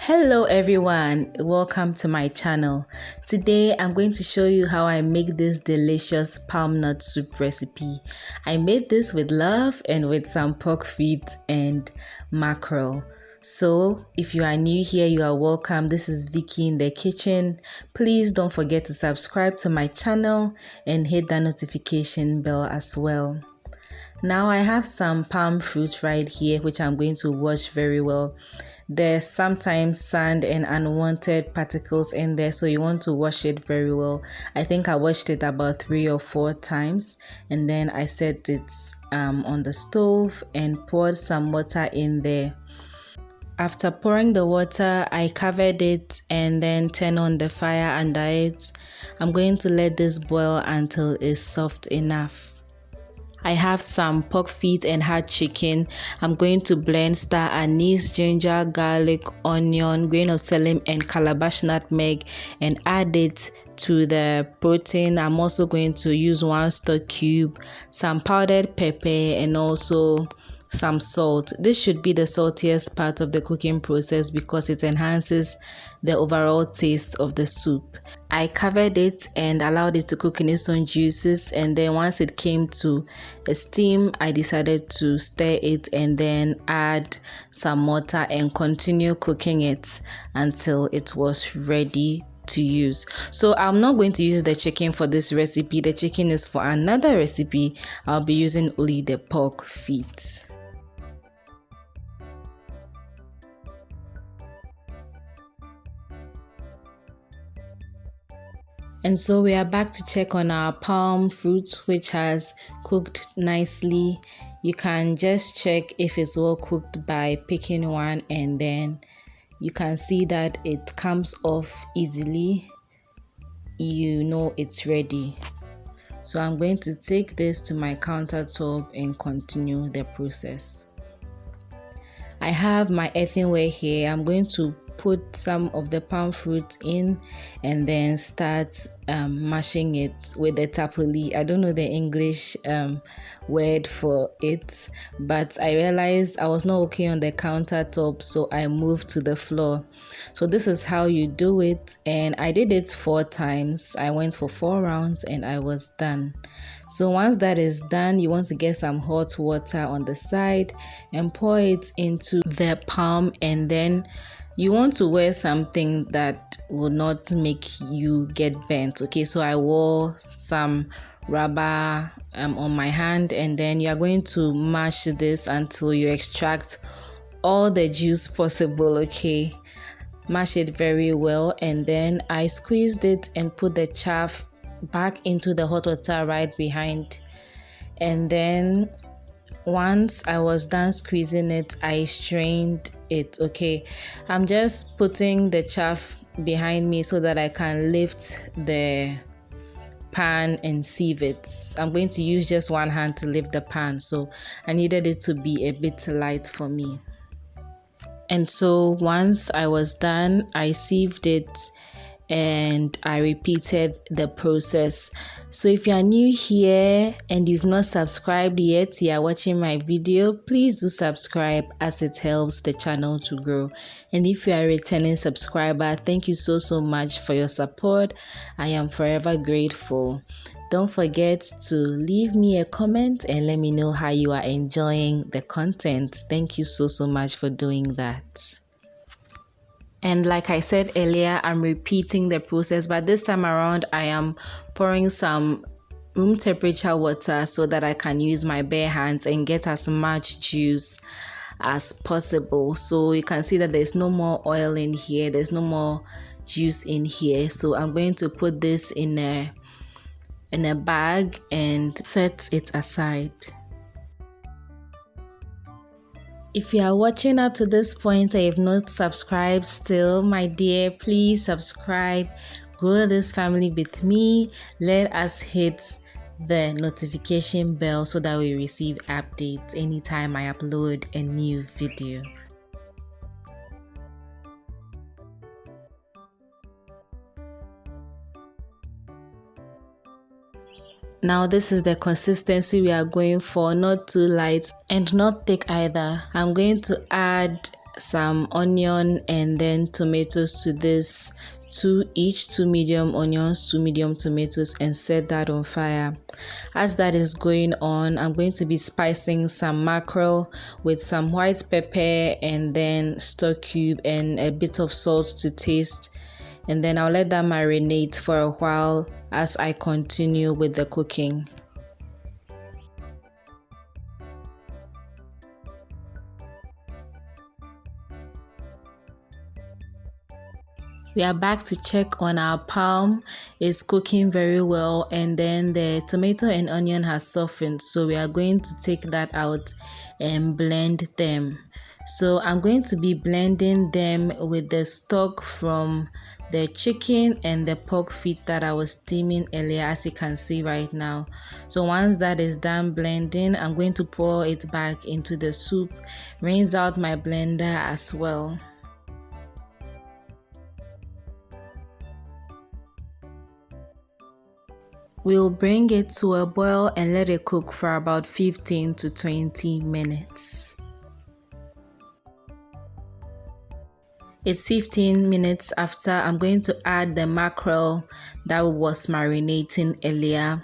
Hello everyone, welcome to my channel. Today I'm going to show you how I make this delicious palm nut soup recipe. I made this with love and with some pork feet and mackerel. So if you are new here, you are welcome. This is Vicky in the kitchen. Please don't forget to subscribe to my channel and hit that notification bell as well. Now I have some palm fruit right here which I'm going to wash very well. There's sometimes sand and unwanted particles in there, so you want to wash it very well. I think I washed it about 3 or 4 times, and then I set it on the stove and poured some water in there. After pouring the water, I covered it and then turned on the fire under it. I'm going to let this boil until it's soft enough. I have some pork feet and hard chicken. I'm going to blend star anise, ginger, garlic, onion, grain of salim, and calabash nutmeg and add it to the protein. I'm also going to use 1 stock cube, some powdered pepper, and also some salt. This should be the saltiest part of the cooking process because it enhances the overall taste of the soup. I covered it and allowed it to cook in its own juices, and then once it came to a steam, I decided to stir it and then add some water and continue cooking it until it was ready to use. So I'm not going to use the chicken for this recipe. The chicken is for another recipe. I'll be using only the pork feet. And so we are back to check on our palm fruit, which has cooked nicely. You can just check if it's well cooked by picking one, and then you can see that it comes off easily. You know it's ready. So I'm going to take this to my countertop and continue the process. I have my earthenware here. I'm going to put some of the palm fruit in and then start mashing it with the tapoli. I don't know the English word for it, but I realized I was not okay on the countertop, so I moved to the floor. So this is how you do it, and I did it 4 times. I went for 4 rounds and I was done. So once that is done, you want to get some hot water on the side and pour it into the palm, and then you want to wear something that will not make you get burnt. Okay, so I wore some rubber on my hand, and then you are going to mash this until you extract all the juice possible. Okay, mash it very well, and then I squeezed it and put the chaff back into the hot water right behind. And then once I was done squeezing it, I strained it. Okay, I'm just putting the chaff behind me so that I can lift the pan and sieve it. I'm going to use just one hand to lift the pan, so I needed it to be a bit light for me. And so once I was done, I sieved it and I repeated the process. So if you are new here and you've not subscribed yet, you are watching my video, please do subscribe as it helps the channel to grow. And if you are a returning subscriber, thank you so much for your support. I am forever grateful. Don't forget to leave me a comment and let me know how you are enjoying the content. Thank you so much for doing that. And like I said earlier, I'm repeating the process, but this time around I am pouring some room temperature water so that I can use my bare hands and get as much juice as possible. So you can see that there's no more oil in here, there's no more juice in here. So I'm going to put this in a bag and set it aside. If you are watching up to this point and you've not subscribed still, my dear, please subscribe. Grow this family with me. Let us hit the notification bell so that we receive updates anytime I upload a new video. Now this is the consistency we are going for, not too light and not thick either. I'm going to add some onion and then tomatoes to this, two medium onions, two medium tomatoes, and set that on fire. As that is going on, I'm going to be spicing some mackerel with some white pepper and then stock cube and a bit of salt to taste, and then I'll let that marinate for a while as I continue with the cooking. We are back to check on our palm. It's cooking very well, and then the tomato and onion has softened, so we are going to take that out and blend them. So I'm going to be blending them with the stock from the chicken and the pork feet that I was steaming earlier, as you can see right now. So once that is done blending, I'm going to pour it back into the soup, rinse out my blender as well. We'll bring it to a boil and let it cook for about 15 to 20 minutes. It's 15 minutes after. I'm going to add the mackerel that was marinating earlier.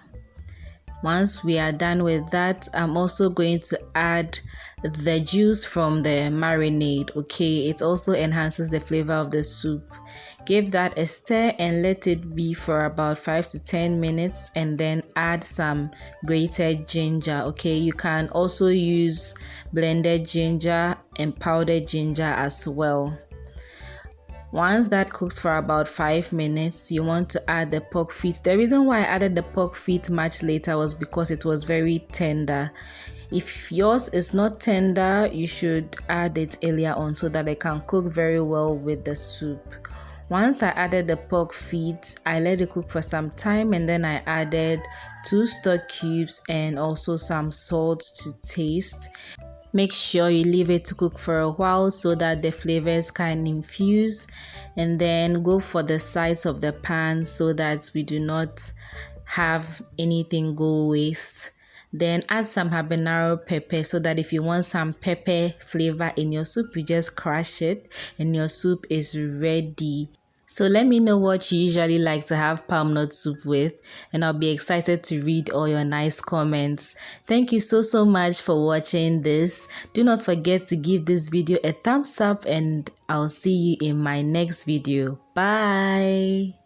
Once we are done with that, I'm also going to add the juice from the marinade. Okay, it also enhances the flavor of the soup. Give that a stir and let it be for about 5 to 10 minutes, and then add some grated ginger. Okay, you can also use blended ginger and powdered ginger as well. Once that cooks for about 5 minutes, you want to add the pork feet. The reason why I added the pork feet much later was because it was very tender. If yours is not tender, you should add it earlier on so that it can cook very well with the soup. Once I added the pork feet, I let it cook for some time, and then I added 2 stock cubes and also some salt to taste. Make sure you leave it to cook for a while so that the flavors can infuse, and then go for the size of the pan so that we do not have anything go waste. Then add some habanero pepper so that if you want some pepper flavor in your soup, you just crush it and your soup is ready. So let me know what you usually like to have palmnut soup with, and I'll be excited to read all your nice comments. Thank you so much for watching this. Do not forget to give this video a thumbs up, and I'll see you in my next video. Bye.